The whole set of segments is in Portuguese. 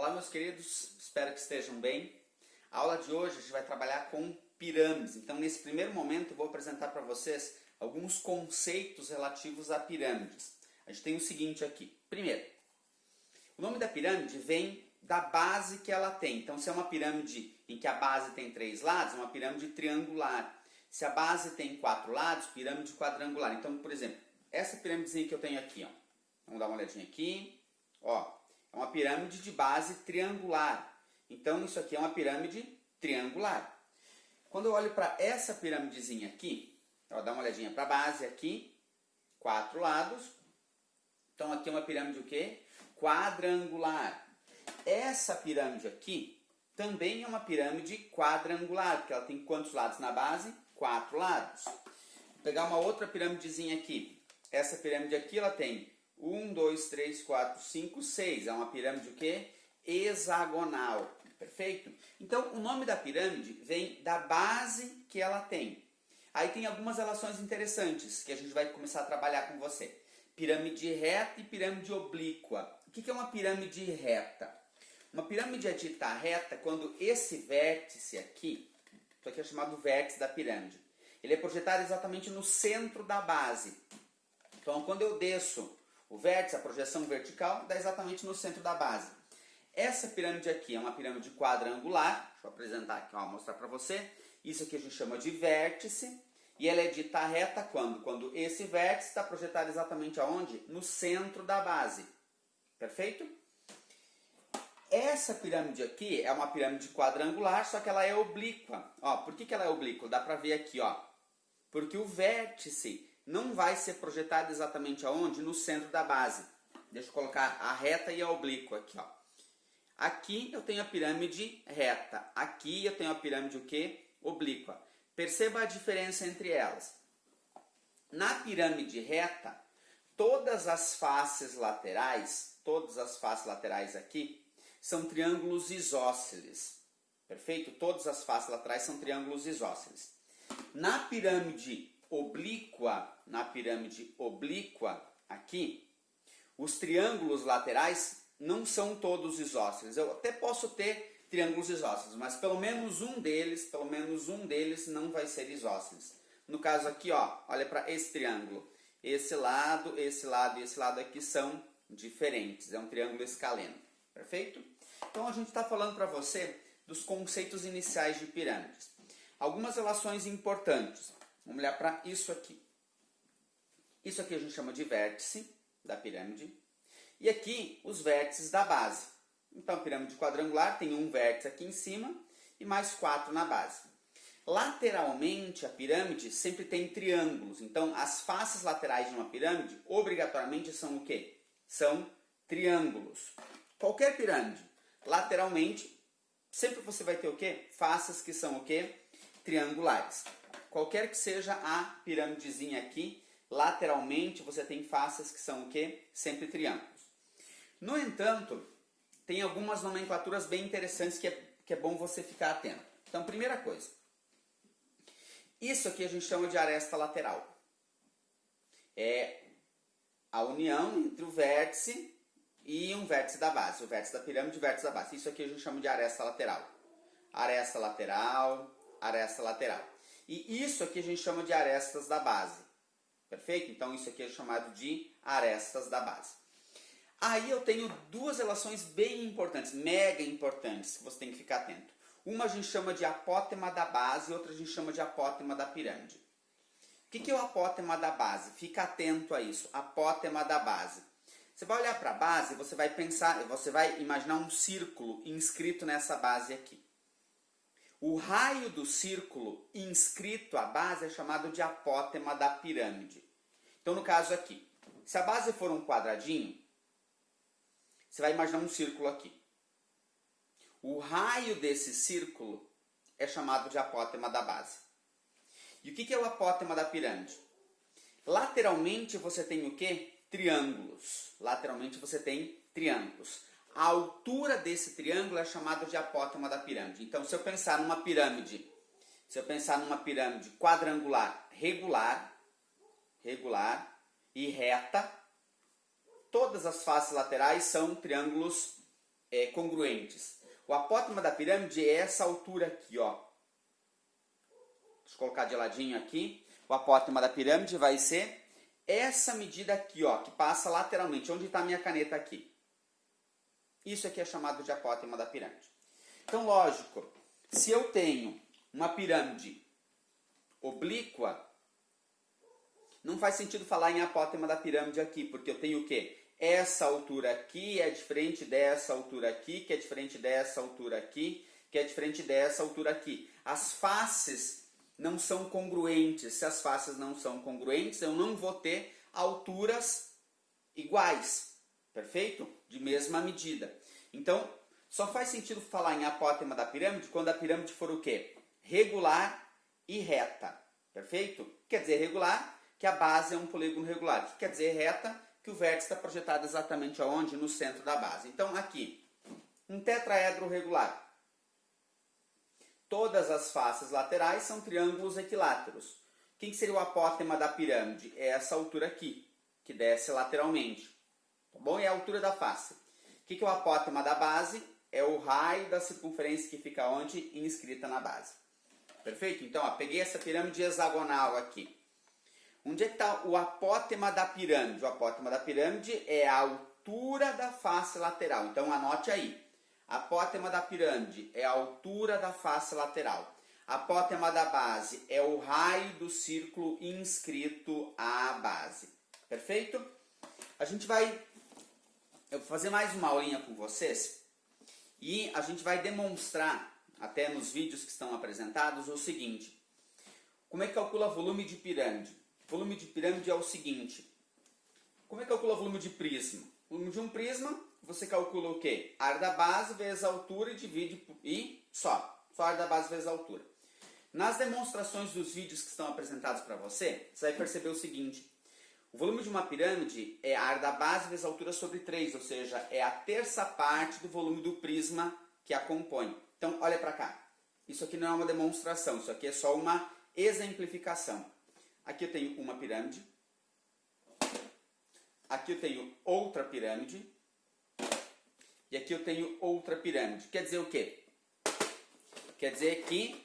Olá, meus queridos, espero que estejam bem. A aula de hoje a gente vai trabalhar com pirâmides. Então, nesse primeiro momento, eu vou apresentar para vocês alguns conceitos relativos a pirâmides. A gente tem o seguinte aqui. Primeiro, o nome da pirâmide vem da base que ela tem. Então, se é uma pirâmide em que a base tem 3 lados, é uma pirâmide triangular. Se a base tem 4 lados, pirâmide quadrangular. Então, por exemplo, essa pirâmidezinha que eu tenho aqui, ó. Vamos dar uma olhadinha aqui. Ó, é uma pirâmide de base triangular. Então, isso aqui é uma pirâmide triangular. Quando eu olho para essa pirâmidezinha aqui, ó, dá uma olhadinha para a base aqui, 4 lados. Então, aqui é uma pirâmide o quê? Quadrangular. Essa pirâmide aqui também é uma pirâmide quadrangular, porque ela tem quantos lados na base? 4 lados. Vou pegar uma outra pirâmidezinha aqui. Essa pirâmide aqui, ela tem 1, 2, 3, 4, 5, 6. É uma pirâmide o quê? Hexagonal. Perfeito? Então, o nome da pirâmide vem da base que ela tem. Aí tem algumas relações interessantes que a gente vai começar a trabalhar com você. Pirâmide reta e pirâmide oblíqua. O que é uma pirâmide reta? Uma pirâmide é dita reta quando esse vértice aqui, isso aqui é chamado vértice da pirâmide, ele é projetado exatamente no centro da base. Então, quando eu desço o vértice, a projeção vertical, dá exatamente no centro da base. Essa pirâmide aqui é uma pirâmide quadrangular. Deixa eu apresentar aqui, ó, mostrar para você. Isso aqui a gente chama de vértice. E ela é dita reta quando? Quando esse vértice está projetado exatamente aonde? No centro da base. Perfeito? Essa pirâmide aqui é uma pirâmide quadrangular, só que ela é oblíqua. Ó, por que ela é oblíqua? Dá para ver aqui, ó. Porque o vértice não vai ser projetado exatamente aonde? No centro da base. Deixa eu colocar a reta e a oblíqua aqui, ó. Aqui eu tenho a pirâmide reta. Aqui eu tenho a pirâmide o quê? Oblíqua. Perceba a diferença entre elas. Na pirâmide reta, todas as faces laterais aqui, são triângulos isósceles. Perfeito? Todas as faces laterais são triângulos isósceles. Na pirâmide oblíqua aqui, os triângulos laterais não são todos isósceles. Eu até posso ter triângulos isósceles, mas pelo menos um deles não vai ser isósceles. No caso aqui, ó, olha para esse triângulo. Esse lado e esse lado aqui são diferentes. É um triângulo escaleno. Perfeito? Então a gente está falando para você dos conceitos iniciais de pirâmides. Algumas relações importantes. Vamos olhar para isso aqui. Isso aqui a gente chama de vértice da pirâmide. E aqui os vértices da base. Então a pirâmide quadrangular tem um vértice aqui em cima e mais 4 na base. Lateralmente a pirâmide sempre tem triângulos. Então as faces laterais de uma pirâmide obrigatoriamente são o quê? São triângulos. Qualquer pirâmide, lateralmente, sempre você vai ter o quê? Faces que são o quê? Triangulares. Qualquer que seja a pirâmidezinha aqui, lateralmente você tem faces que são o quê? Sempre triângulos. No entanto, tem algumas nomenclaturas bem interessantes que é bom você ficar atento. Então, primeira coisa. Isso aqui a gente chama de aresta lateral. É a união entre o vértice e um vértice da base. O vértice da pirâmide e o vértice da base. Isso aqui a gente chama de aresta lateral. Aresta lateral, aresta lateral. E isso aqui a gente chama de arestas da base. Perfeito? Então isso aqui é chamado de arestas da base. Aí eu tenho duas relações bem importantes, mega importantes, que você tem que ficar atento. Uma a gente chama de apótema da base e outra a gente chama de apótema da pirâmide. O que é o apótema da base? Fica atento a isso. Apótema da base. Você vai olhar para a base e você vai pensar, você vai imaginar um círculo inscrito nessa base aqui. O raio do círculo inscrito à base é chamado de apótema da pirâmide. Então, no caso aqui, se a base for um quadradinho, você vai imaginar um círculo aqui. O raio desse círculo é chamado de apótema da base. E o que é o apótema da pirâmide? Lateralmente você tem o quê? Triângulos. Lateralmente você tem triângulos. A altura desse triângulo é chamada de apótema da pirâmide. Então, se eu pensar numa pirâmide quadrangular regular e reta, todas as faces laterais são triângulos congruentes. O apótema da pirâmide é essa altura aqui, ó. Deixa eu colocar de ladinho aqui. O apótema da pirâmide vai ser essa medida aqui, ó, que passa lateralmente. Onde está a minha caneta aqui? Isso aqui é chamado de apótema da pirâmide. Então, lógico, se eu tenho uma pirâmide oblíqua, não faz sentido falar em apótema da pirâmide aqui, porque eu tenho o quê? Essa altura aqui é diferente dessa altura aqui, que é diferente dessa altura aqui, que é diferente dessa altura aqui. As faces não são congruentes. Se as faces não são congruentes, eu não vou ter alturas iguais, perfeito? De mesma medida. Então, só faz sentido falar em apótema da pirâmide quando a pirâmide for o quê? Regular e reta, perfeito? Quer dizer regular, que a base é um polígono regular. O que quer dizer reta? Que o vértice está projetado exatamente aonde? No centro da base. Então, aqui, um tetraedro regular. Todas as faces laterais são triângulos equiláteros. Quem seria o apótema da pirâmide? É essa altura aqui, que desce lateralmente. Tá bom? É a altura da face. O que é o apótema da base? É o raio da circunferência que fica onde? Inscrita na base. Perfeito? Então, ó, peguei essa pirâmide hexagonal aqui. Onde é que está o apótema da pirâmide? O apótema da pirâmide é a altura da face lateral. Então, anote aí. Apótema da pirâmide é a altura da face lateral. Apótema da base é o raio do círculo inscrito à base. Perfeito? Eu vou fazer mais uma aulinha com vocês e a gente vai demonstrar, até nos vídeos que estão apresentados, o seguinte. Como é que calcula volume de pirâmide? Volume de pirâmide é o seguinte. Como é que calcula volume de prisma? O volume de um prisma, você calcula o quê? Área da base vezes a altura e divide só a área da base vezes a altura. Nas demonstrações dos vídeos que estão apresentados para você, você vai perceber o seguinte. O volume de uma pirâmide é a área da base vezes a altura sobre 3, ou seja, é a terça parte do volume do prisma que a compõe. Então, olha para cá. Isso aqui não é uma demonstração, isso aqui é só uma exemplificação. Aqui eu tenho uma pirâmide. Aqui eu tenho outra pirâmide. E aqui eu tenho outra pirâmide. Quer dizer o quê? Quer dizer que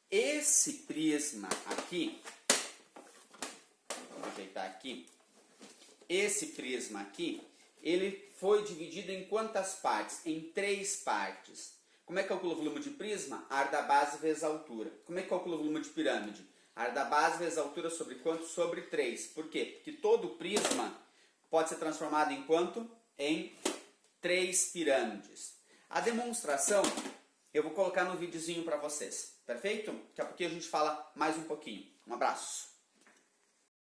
esse prisma aqui, vou ajeitar aqui, esse prisma aqui, ele foi dividido em quantas partes? Em 3 partes. Como é que calcula o volume de prisma? A área da base vezes a altura. Como é que calcula o volume de pirâmide? A área da base vezes a altura sobre quanto? Sobre 3. Por quê? Porque todo prisma pode ser transformado em quanto? Em 3 pirâmides. A demonstração eu vou colocar no videozinho para vocês. Perfeito? Daqui a pouquinho a gente fala mais um pouquinho. Um abraço.